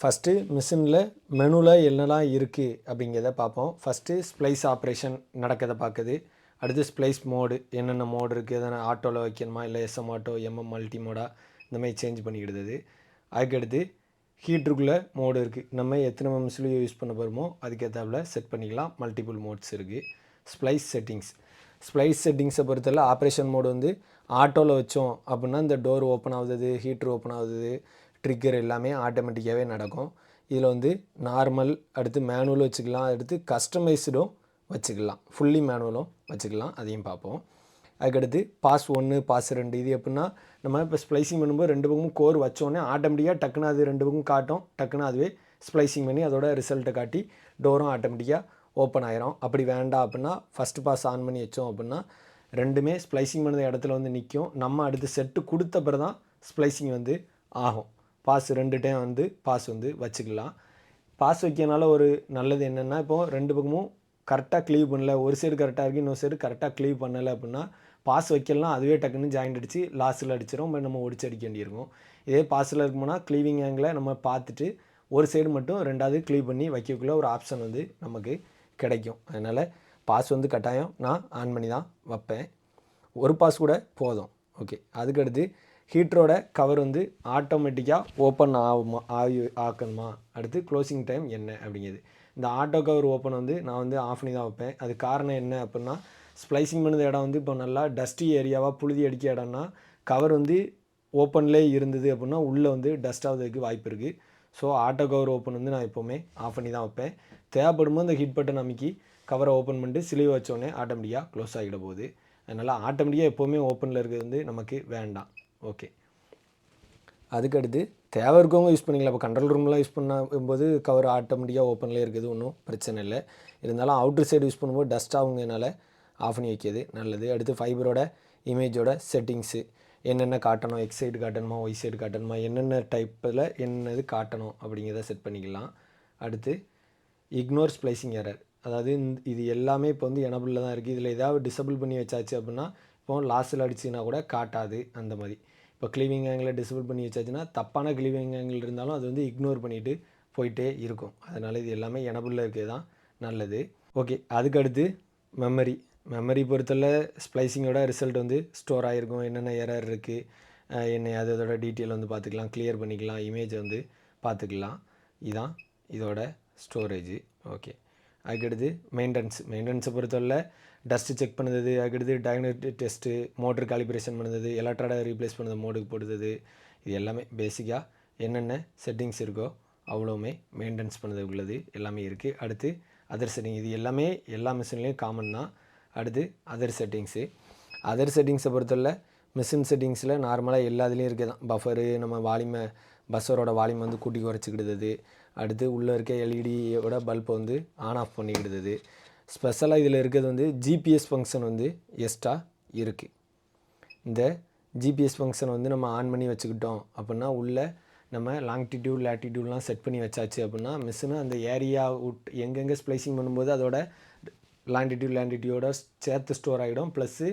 First மிஷினில் மெனுவில் என்னெல்லாம் இருக்குது அப்படிங்கிறத பார்ப்போம். ஃபஸ்ட்டு ஸ்ப்ளைஸ் ஆப்ரேஷன் நடக்கிறத பார்க்குது. அடுத்து ஸ்ப்ளைஸ் மோடு என்னென்ன மோடு இருக்குது, எதனா ஆட்டோவில் வைக்கணுமா இல்லை SM auto MM multi Moda இந்த மாதிரி சேஞ்ச் பண்ணிக்கிடுது. அதுக்கடுத்து ஹீட்ருக்குள்ளே மோடு இருக்குது. நம்ம எத்தனை மிஷினில் யூஸ் பண்ண போகிறோமோ அதுக்கேற்றாப்புல செட் பண்ணிக்கலாம். மல்டிபிள் மோட்ஸ் இருக்குது. ஸ்ப்ளைஸ் செட்டிங்ஸை பொறுத்தவரை ஆப்ரேஷன் மோடு வந்து ஆட்டோவில் வச்சோம் அப்படின்னா இந்த டோர் ஓப்பன் ஆகுது, ஹீட்ரு ஓப்பன் ஆகுது, ட்ரிக்கர் எல்லாமே ஆட்டோமேட்டிக்காகவே நடக்கும். இதில் வந்து நார்மல், அடுத்து மேனுவலும் வச்சுக்கலாம், அடுத்து கஸ்டமைஸ்டும் வச்சுக்கலாம், ஃபுல்லி மேனுவலும் வச்சுக்கலாம். அதையும் பார்ப்போம். அதுக்கடுத்து பாஸ் 1 பாஸ் 2 இது எப்படின்னா நம்ம இப்போ ஸ்ப்ளைசிங் பண்ணும்போது 2 பக்கமும் கோர் வச்சோடனே ஆட்டோமேட்டிக்காக டக்குன்னு அது 2 பக்கம் காட்டும். டக்குன்னு அதுவே ஸ்ப்ளைசிங் பண்ணி அதோட ரிசல்ட்டை காட்டி டோரும் ஆட்டோமேட்டிக்காக ஓப்பன் ஆயிரும். அப்படி வேண்டாம் அப்படின்னா ஃபஸ்ட்டு பாஸ் ஆன் பண்ணி வச்சோம் அப்படின்னா ரெண்டுமே ஸ்ப்ளைசிங் பண்ண இடத்துல வந்து நிற்கும். நம்ம அடுத்து செட்டு கொடுத்த பிறகு தான் ஸ்ப்ளைசிங் வந்து ஆகும். பாஸ் 2 டைம் வந்து பாஸ் வந்து வச்சுக்கலாம். பாஸ் வைக்கிறனால ஒரு நல்லது என்னென்னா, இப்போது 2 பக்கமும் கரெக்டாக க்ளீவ் பண்ணல, ஒரு சைடு கரெக்டாக இருக்குது, இன்னொரு சைடு கரெக்டாக க்ளீவ் பண்ணலை அப்படின்னா பாஸ் வைக்கலாம், அதுவே டக்குன்னு ஜாயிண்ட் அடித்து லாஸ்ட்டில் அடிச்சிடும், நம்ம ஒடிச்சு அடிக்க வேண்டியிருக்கும். இதே பாஸில் இருக்கும்போனா க்ளீவிங் ஆங்கிளை நம்ம பார்த்துட்டு ஒரு சைடு மட்டும் 2வது க்ளீவ் பண்ணி வைக்கக்குள்ள ஒரு ஆப்ஷன் வந்து நமக்கு கிடைக்கும். அதனால் பாஸ் வந்து கட்டாயம் நான் ஆன் பண்ணி தான் வைப்பேன். ஒரு பாஸ் கூட போதும். ஓகே. அதுக்கடுத்து ஹீட்டரோட கவர் வந்து ஆட்டோமேட்டிக்காக ஓப்பன் ஆக்கணுமா, அடுத்து க்ளோசிங் டைம் என்ன அப்படிங்கிறது. இந்த ஆட்டோ கவர் ஓப்பன் வந்து நான் வந்து ஆஃப் பண்ணி தான் வைப்பேன். அது காரணம் என்ன அப்படின்னா, ஸ்ப்ளைசிங் பண்ணது இடம் வந்து இப்போ நல்லா டஸ்டி ஏரியாவாக புழுதி அடிக்க இடம்னா கவர் வந்து ஓப்பன்லேயே இருந்தது அப்படின்னா உள்ளே வந்து டஸ்ட் ஆகுறதுக்கு வாய்ப்பு இருக்குது. ஸோ ஆட்டோ கவர் ஓப்பன் வந்து நான் எப்போவுமே ஆஃப் பண்ணி தான் வைப்பேன். தேவைப்படும்போது இந்த ஹீட் பட்டன் அமைக்கி கவரை ஓப்பன் பண்ணிட்டு சிலிவ் வச்சோடனே ஆட்டோமேட்டிக்காக க்ளோஸ் ஆகிட போகுது. அதனால் ஆட்டோமேட்டிக்காக எப்போவுமே ஓப்பனில் இருக்கிறது வந்து நமக்கு வேண்டாம். ஓகே. அதுக்கடுத்து தேவை இருக்கவங்க யூஸ் பண்ணிக்கலாம். இப்போ கண்ட்ரோல் ரூம்லாம் யூஸ் பண்ணும்போது கவர் ஆட்டோமேட்டிக்காக ஓப்பன்லேயே இருக்குது, ஒன்றும் பிரச்சனை இல்லை. இருந்தாலும் அவுட்ரு சைடு யூஸ் பண்ணும்போது டஸ்ட் ஆகுங்கனால ஆஃப் பண்ணி வைக்கிறது நல்லது. அடுத்து ஃபைபரோட இமேஜோட செட்டிங்ஸு என்னென்ன காட்டணும், எக்ஸ் சைடு காட்டணுமா, ஒய் சைடு காட்டணுமா, என்னென்ன டைப்பில் என்னது காட்டணும் அப்படிங்கிறத செட் பண்ணிக்கலாம். அடுத்து இக்னோர் ஸ்ப்ளைசிங் எரர், அதாவது இது எல்லாமே இப்போ வந்து எனபிளில் தான் இருக்குது. இதில் ஏதாவது டிசபிள் பண்ணி வச்சாச்சு அப்படின்னா இப்போ லாஸ்ட்டில் அடிச்சுன்னா கூட காட்டாது. அந்த மாதிரி இப்போ க்ளீவிங் ஆங்கிளை டிசபிள் பண்ணி வச்சாச்சுன்னா தப்பான க்ளீவிங் ஆங்கிள் இருந்தாலும் அது வந்து இக்னோர் பண்ணிவிட்டு போயிட்டே இருக்கும். அதனால் இது எல்லாமே எனபிளில் இருக்கிறது தான் நல்லது. ஓகே. அதுக்கடுத்து மெமரி பொறுத்தவரை ஸ்ப்ளைசிங்கோட ரிசல்ட் வந்து ஸ்டோர் ஆகிருக்கும். என்னென்ன எரர் இருக்குது என்ன அதோட டீட்டெயில் வந்து பார்த்துக்கலாம், கிளியர் பண்ணிக்கலாம், இமேஜை வந்து பார்த்துக்கலாம். இதுதான் இதோட ஸ்டோரேஜ். ஓகே. அதுக்கடுத்து மெயின்டெனன்ஸை பொறுத்தவரை டஸ்ட்டு செக் பண்ணுறது, அதுக்கடுத்து டயக்னோஸ்டிக் டெஸ்ட்டு, மோட்ரு காலிப்ரேஷன் பண்ணுறது, எலக்ட்ராடை ரீப்ளேஸ் பண்ணுறது, மோடுக்கு போடுறது, இது எல்லாமே பேசிக்காக என்னென்ன செட்டிங்ஸ் இருக்கோ அவ்வளோவுமே மெயின்டெனன்ஸ் பண்ணுறது உள்ளது எல்லாமே இருக்குது. அடுத்து அதர் செட்டிங், இது எல்லாமே எல்லா மிஷின்லேயும் காமன் தான். அடுத்து அதர் செட்டிங்ஸை பொறுத்தவரை மிஷின் செட்டிங்ஸில் நார்மலாக எல்லாத்துலேயும் இருக்குது தான். பஃபரு, நம்ம பஸ்ஸரோட வால்யூம் வந்து கூட்டி குறைச்சிக்கிடுது. அடுத்து உள்ளே இருக்க எல்இடியோட பல்பை வந்து ஆன் ஆஃப் பண்ணிக்கிடுது. ஸ்பெஷலாக இதில் இருக்கிறது வந்து ஜிபிஎஸ் ஃபங்க்ஷன் வந்து எக்ஸ்ட்ரா இருக்குது. இந்த ஜிபிஎஸ் ஃபங்க்ஷன் வந்து நம்ம ஆன் பண்ணி வச்சுக்கிட்டோம் அப்படின்னா உள்ளே நம்ம லாங்கிடியூட் லேட்டிடியூட்லாம் செட் பண்ணி வச்சாச்சு அப்படின்னா மிஷினை அந்த ஏரியா எங்கெங்கே ஸ்ப்ளைசிங் பண்ணும்போது அதோட லாங்கிடியூடோட சேர்த்து ஸ்டோர் ஆகிடும். ப்ளஸ்ஸு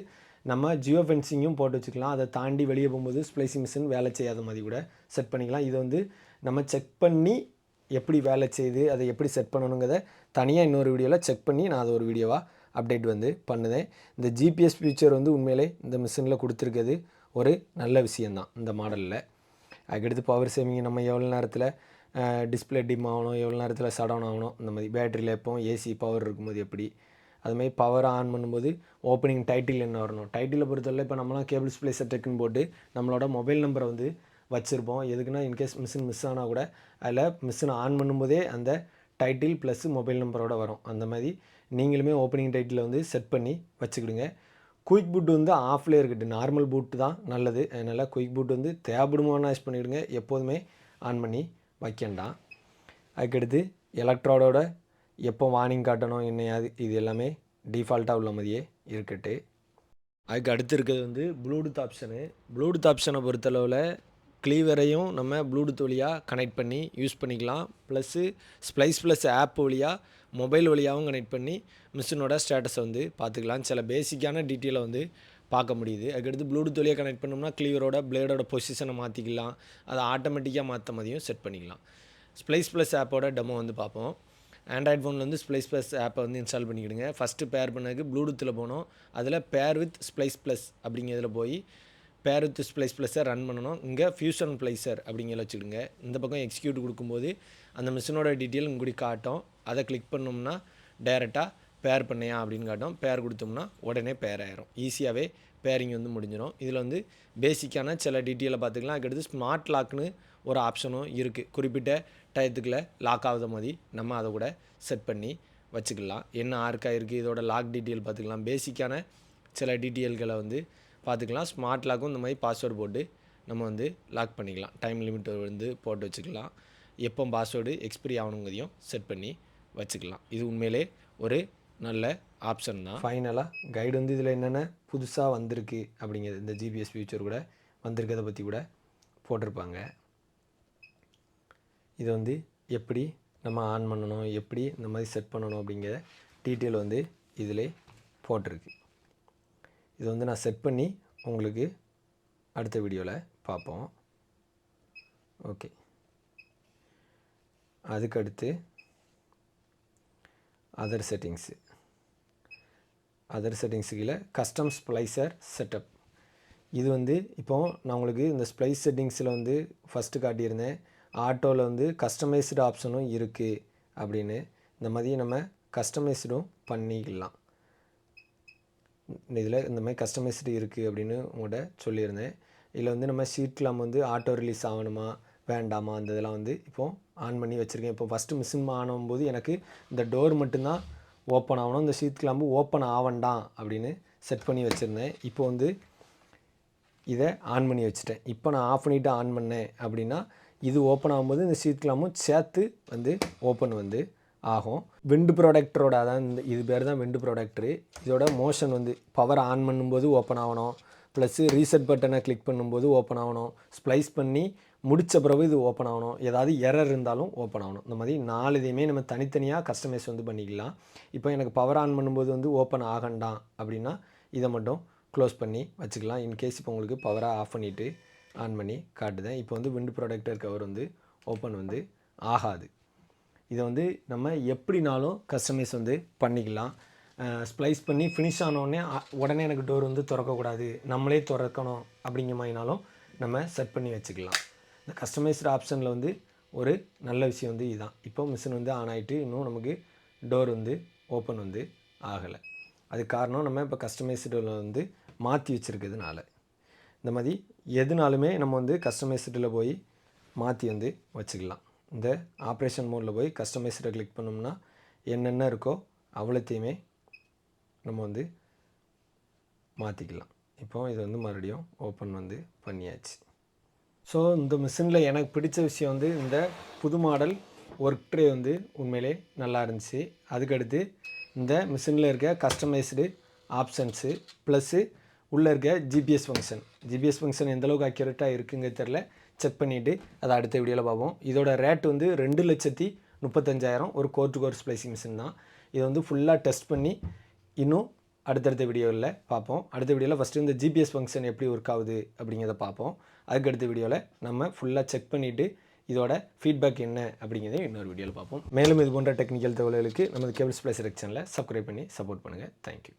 நம்ம ஜியோ ஃபென்சிங்கும் போட்டு வச்சுக்கலாம். அதை தாண்டி வெளியே போகும்போது ஸ்ப்ளைசிங் மிஷின் வேலை செய்யாத மாதிரி கூட செட் பண்ணிக்கலாம். இது வந்து நம்ம செக் பண்ணி எப்படி வேலை செய்யுது, அதை எப்படி செட் பண்ணணுங்கிறத தனியாக இன்னொரு வீடியோவில் செக் பண்ணி நான் அதை ஒரு வீடியோவாக அப்டேட் வந்து பண்ணுவேன். இந்த ஜிபிஎஸ் ஃபீச்சர் வந்து உண்மையிலே இந்த மிஷினில் கொடுத்துருக்கிறது ஒரு நல்ல விஷயந்தான் இந்த மாடலில். அதுக்கடுத்து பவர் சேவிங், நம்ம எவ்வளோ நேரத்தில் டிஸ்பிளே டிம் ஆகணும், எவ்வளோ நேரத்தில் ஷட் டவுன் ஆகணும், இந்த மாதிரி பேட்டரியில் எப்போ ஏசி பவர் இருக்கும்போது எப்படி, அதுமாதிரி பவரை ஆன் பண்ணும்போது ஓப்பனிங் டைட்டில் என்ன வரணும். டைட்டிலை பொறுத்தவரை இப்போ நம்மளாம் கேபிள் ஸ்ப்ளைஸ் டெக்குன்னு போட்டு நம்மளோட மொபைல் நம்பரை வந்து வச்சுருப்போம். எதுக்குன்னா இன்கேஸ் மிஷின் மிஸ் ஆனால் கூட அதில் மிஷினை ஆன் பண்ணும்போதே அந்த டைட்டில் ப்ளஸ் மொபைல் நம்பரோட வரும். அந்த மாதிரி நீங்களுமே ஓப்பனிங் டைட்டிலை வந்து செட் பண்ணி வச்சுக்கிடுங்க. குயிக் பூட் வந்து ஆஃப்லேயே இருக்கட்டும், நார்மல் பூட்டு தான் நல்லது. அதனால் குயிக் பூட் வந்து தேவைப்படுமான்னு யூஸ் பண்ணிவிடுங்க, எப்போதுமே ஆன் பண்ணி வைக்கண்டாம். அதுக்கடுத்து எலக்ட்ராடோட எப்போ வார்னிங் காட்டணும் என்னையாது இது எல்லாமே டிஃபால்ட்டாக உள்ள மாதிரியே இருக்கட்டு. அதுக்கு அடுத்து இருக்கிறது வந்து ப்ளூடூத் ஆப்ஷனை பொறுத்தளவில் க்ளீவரையும் நம்ம ப்ளூடூத் வழியாக கனெக்ட் பண்ணி யூஸ் பண்ணிக்கலாம். ப்ளஸ்ஸு ஸ்ப்ளைஸ் ப்ளஸ் ஆப் வழியாக மொபைல் வழியாகவும் கனெக்ட் பண்ணி மிஷினோட ஸ்டேட்டஸை வந்து பார்த்துக்கலாம். சில பேசிக்கான டீட்டெயிலை வந்து பார்க்க முடியுது. அதுக்கடுத்து ப்ளூடூத் வழியாக கனெக்ட் பண்ணோம்னா க்ளீவரோட பிளேடோட பொசிஷனை மாற்றிக்கலாம், அதை ஆட்டோமேட்டிக்காக மாற்ற மாதிரியும் செட் பண்ணிக்கலாம். ஸ்ப்ளைஸ் ப்ளஸ் ஆப்போட டெமோ வந்து பார்ப்போம். ஆண்ட்ராய்ட் ஃபோனில் வந்து ஸ்ப்ளைஸ் ப்ளஸ் ஆப்பை வந்து இன்ஸ்டால் பண்ணிக்கிடுங்க. ஃபஸ்ட்டு பேர் பண்ணதுக்கு ப்ளூடூத்தில் போனோம். அதில் பேர் வித் ஸ்ப்ளைஸ் ப்ளஸ் அப்படிங்கிறதுல போய் பேர் வித் ஸ்ப்ளைஸ் ப்ளஸை ரன் பண்ணணும். இங்கே ஃபியூஷன் ப்ளைஸர் அப்படிங்கிறத வச்சுக்கிடுங்க. இந்த பக்கம் எக்ஸிக்யூட் கொடுக்கும்போது அந்த மிஷினோட டீட்டெயில் இங்கூடி காட்டும். அதை கிளிக் பண்ணோம்னா டேரெக்டாக பேர் பண்ணையா அப்படின்னு காட்டும். பேர் கொடுத்தோம்னா உடனே பேர் ஆயிரும். ஈஸியாகவே பேரிங் வந்து முடிஞ்சிடும். இதில் வந்து பேசிக்கான சில டீட்டெயிலை பார்த்துக்கலாம். அதுக்கடுத்து ஸ்மார்ட் லாக்னு ஒரு ஆப்ஷனும் இருக்குது. குறிப்பிட்ட டயத்துக்குள்ளே லாக் ஆகுத மாதிரி நம்ம அதை கூட செட் பண்ணி வச்சுக்கலாம். என்ன ஆர்க்காயிருக்கு, இதோட லாக் டீட்டெயில் பார்த்துக்கலாம். பேசிக்கான சில டீட்டெயில்களை வந்து பார்த்துக்கலாம். ஸ்மார்ட் லாக்கும் இந்த மாதிரி பாஸ்வேர்டு போட்டு நம்ம வந்து லாக் பண்ணிக்கலாம். டைம் லிமிட் வந்து போட்டு வச்சுக்கலாம். எப்போ பாஸ்வேர்டு எக்ஸ்பிரி ஆகணுங்கிறதையும் செட் பண்ணி வச்சுக்கலாம். இது உண்மையிலே ஒரு நல்ல ஆப்ஷன் தான். ஃபைனலாக கைடு வந்து இதில் என்னென்ன புதுசாக வந்திருக்கு அப்படிங்கிறது, இந்த ஜிபிஎஸ் ஃபியூச்சர் கூட வந்திருக்கிறத பற்றி கூட போட்டிருப்பாங்க. இதை வந்து எப்படி நம்ம ஆன் பண்ணணும், எப்படி இந்த மாதிரி செட் பண்ணணும் அப்படிங்கிற டீட்டெயில் வந்து இதில் போட்டிருக்கு. இது வந்து நான் செட் பண்ணி உங்களுக்கு அடுத்த வீடியோவில் பார்ப்போம். ஓகே, அதுக்கடுத்து அதர் செட்டிங்ஸு கீழே கஸ்டம் ஸ்ப்ளைசர் செட்டப். இது வந்து இப்போது நான் உங்களுக்கு இந்த ஸ்ப்ளைஸ் செட்டிங்ஸில் வந்து ஃபஸ்ட்டு காட்டியிருந்தேன். ஆட்டோவில் வந்து கஸ்டமைஸ்டு ஆப்ஷனும் இருக்குது அப்படின்னு. இந்த மாதிரி நம்ம கஸ்டமைஸ்டும் பண்ணிக்கலாம். இதில் இந்த மாதிரி கஸ்டமைஸ்டு இருக்குது அப்படின்னு உங்கள்கிட்ட சொல்லியிருந்தேன். இதில் வந்து நம்ம ஷீட் கிளாம் வந்து ஆட்டோ ரிலீஸ் ஆகணுமா வேண்டாமா அந்த இதெல்லாம் வந்து இப்போது ஆன் பண்ணி வச்சுருக்கேன். இப்போ ஃபஸ்ட்டு மிஷின் ஆன் ஆகும்போது எனக்கு இந்த டோர் மட்டும்தான் ஓப்பன் ஆகணும், இந்த ஷீட் கிளாம்பு ஓப்பன் ஆகண்டாம் அப்படின்னு செட் பண்ணி வச்சுருந்தேன். இப்போ வந்து இதை ஆன் பண்ணி வச்சுட்டேன். இப்போ நான் ஆஃப் பண்ணிவிட்டு ஆன் பண்ணேன் அப்படின்னா இது ஓப்பன் ஆகும்போது இந்த ஷீட் கிளாம்பும் சேர்த்து வந்து ஓப்பன் வந்து ஆகும். விண்டு ப்ராடக்டரோட அதான் இது பேர் தான் விண்டு ப்ராடக்டரு. இதோட மோஷன் வந்து பவர் ஆன் பண்ணும்போது ஓப்பன் ஆகணும், ப்ளஸ்ஸு ரீசெட் பட்டனை கிளிக் பண்ணும்போது ஓப்பன் ஆகணும், ஸ்ப்ளைஸ் பண்ணி முடித்த பிறகு இது ஓப்பன் ஆகணும், ஏதாவது எரர் இருந்தாலும் ஓப்பன் ஆகணும். இந்த மாதிரி 4 இதையுமே நம்ம தனித்தனியாக கஸ்டமைஸ் வந்து பண்ணிக்கலாம். இப்போ எனக்கு பவர் ஆன் பண்ணும்போது வந்து ஓப்பன் ஆகண்டாம் அப்படின்னா இதை மட்டும் க்ளோஸ் பண்ணி வச்சுக்கலாம். இன்கேஸ் இப்போ உங்களுக்கு பவராக ஆஃப் பண்ணிவிட்டு ஆன் பண்ணி காட்டுதேன். இப்போ வந்து விண்டு ப்ராடக்டர் கவர் வந்து ஓப்பன் வந்து ஆகாது. இதை வந்து நம்ம எப்படினாலும் கஸ்டமைஸ் வந்து பண்ணிக்கலாம். ஸ்ப்ளைஸ் பண்ணி ஃபினிஷ் ஆனோடனே உடனே எனக்கு டோர் வந்து திறக்கக்கூடாது, நம்மளே திறக்கணும் அப்படிங்கிற மாதிரினாலும் நம்ம செட் பண்ணி வச்சுக்கலாம். இந்த கஸ்டமைஸ்டு ஆப்ஷனில் வந்து ஒரு நல்ல விஷயம் வந்து இதுதான். இப்போ மிஷின் வந்து ஆன் ஆகிட்டு இன்னும் நமக்கு டோர் வந்து ஓப்பன் வந்து ஆகலை. அதுக்கு காரணம் நம்ம இப்போ கஸ்டமைஸ்டில் வந்து மாற்றி வச்சுருக்கிறதுனால. இந்த மாதிரி எதுனாலுமே நம்ம வந்து கஸ்டமைஸ்டில் போய் மாற்றி வந்து வச்சுக்கலாம். இந்த ஆப்ரேஷன் மோடில் போய் கஸ்டமைஸ்டை கிளிக் பண்ணோம்னா என்னென்ன இருக்கோ அவ்வளோத்தையுமே நம்ம வந்து மாற்றிக்கலாம். இப்போ இது வந்து மறுபடியும் ஓப்பன் வந்து பண்ணியாச்சு. ஸோ இந்த மிஷினில் எனக்கு பிடிச்ச விஷயம் வந்து இந்த புது மாடல் ஒர்க் ட்ரே வந்து உண்மையிலே நல்லா இருந்துச்சு. அதுக்கடுத்து இந்த மிஷினில் இருக்க கஸ்டமைஸ்டு ஆப்ஷன்ஸு ப்ளஸ்ஸு உள்ளே இருக்க ஜிபிஎஸ் ஃபங்க்ஷன் எந்தளவுக்கு அக்யூரேட்டாக இருக்குங்க தெரில. செக் பண்ணிவிட்டு அதை அடுத்த வீடியோவில் பார்ப்போம். இதோட ரேட் வந்து 2,35,000 ஒரு கோர் ஸ்ப்ளைசிங் மிஷின் தான். இதை வந்து ஃபுல்லாக டெஸ்ட் பண்ணி இன்னும் அடுத்தடுத்த வீடியோவில் பார்ப்போம். அடுத்த வீடியோவில் ஃபஸ்ட்டு இந்த ஜிபிஎஸ் ஃபங்க்ஷன் எப்படி ஒர்க் ஆகுது அப்படிங்கிறத பார்ப்போம். அதுக்கடுத்த வீடியோவில் நம்ம ஃபுல்லாக செக் பண்ணிவிட்டு இதோட ஃபீட்பேக் என்ன அப்படிங்கிறத இன்னொரு வீடியோவில் பார்ப்போம். மேலும் இது போன்ற டெக்னிக்கல் தகவல்களுக்கு நமது கேபிள் ஸ்ப்ளைசர் சேனலை சப்ஸ்கிரைப் பண்ணி சப்போர்ட் பண்ணுங்கள். தேங்க்யூ.